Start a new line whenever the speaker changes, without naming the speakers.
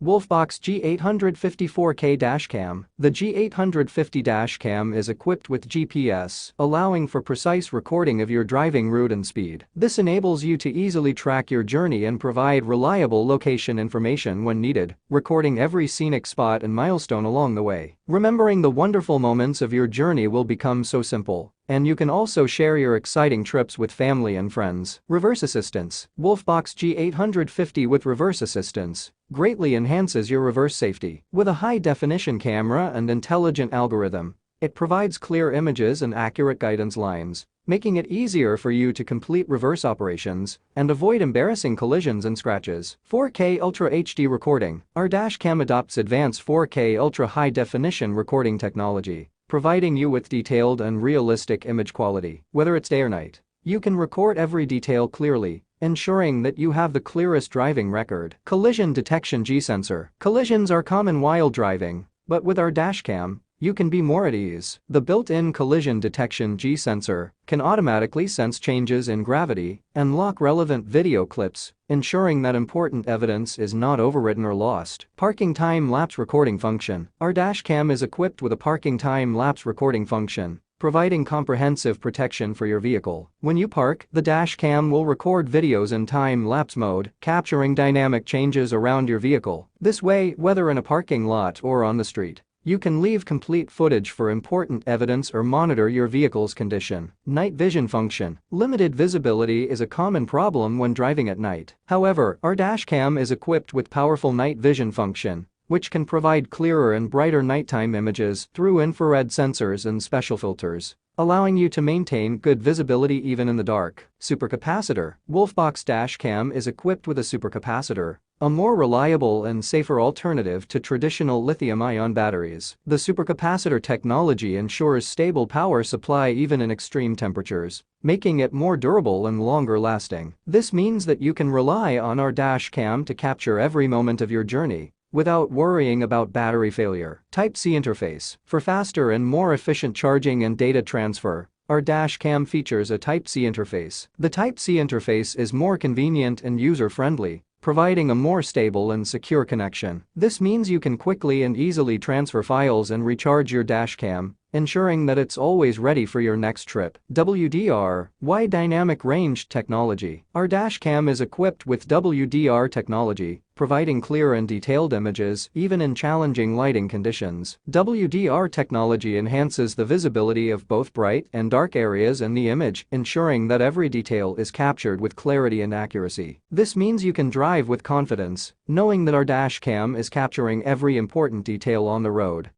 Wolfbox G850 4K Dash Cam. The G850 Dash Cam is equipped with GPS, allowing for precise recording of your driving route and speed. This enables you to easily track your journey and provide reliable location information when needed, recording every scenic spot and milestone along the way. Remembering the wonderful moments of your journey will become so simple. And you can also share your exciting trips with family and friends. Reverse assistance. Wolfbox G850 with reverse assistance greatly enhances your reverse safety. With a high-definition camera and intelligent algorithm, it provides clear images and accurate guidance lines, making it easier for you to complete reverse operations and avoid embarrassing collisions and scratches. 4K Ultra HD recording. Our dash cam adopts advanced 4K Ultra high-definition recording technology, providing you with detailed and realistic image quality. Whether it's day or night, you can record every detail clearly, ensuring that you have the clearest driving record. Collision detection G-sensor. Collisions are common while driving, but with our dash cam, you can be more at ease. The built-in collision detection G-sensor can automatically sense changes in gravity and lock relevant video clips, ensuring that important evidence is not overwritten or lost. Parking time-lapse recording function. Our dash cam is equipped with a parking time-lapse recording function, providing comprehensive protection for your vehicle. When you park, the dash cam will record videos in time-lapse mode, capturing dynamic changes around your vehicle. This way, whether in a parking lot or on the street, you can leave complete footage for important evidence or monitor your vehicle's condition. Night vision function. Limited visibility is a common problem when driving at night. However, our dash cam is equipped with powerful night vision function, which can provide clearer and brighter nighttime images through infrared sensors and special filters, allowing you to maintain good visibility even in the dark. Supercapacitor. Wolfbox dash cam is equipped with a supercapacitor, a more reliable and safer alternative to traditional lithium-ion batteries. The supercapacitor technology ensures stable power supply even in extreme temperatures, making it more durable and longer lasting. This means that you can rely on our dash cam to capture every moment of your journey without worrying about battery failure. Type-C interface. For faster and more efficient charging and data transfer, our dash cam features a Type-C interface. The Type-C interface is more convenient and user-friendly, providing a more stable and secure connection. This means you can quickly and easily transfer files and recharge your dash cam, ensuring that it's always ready for your next trip. WDR, Wide Dynamic Range Technology. Our dash cam is equipped with WDR technology, providing clear and detailed images even in challenging lighting conditions. WDR technology enhances the visibility of both bright and dark areas in the image, ensuring that every detail is captured with clarity and accuracy. This means you can drive with confidence, knowing that our dash cam is capturing every important detail on the road.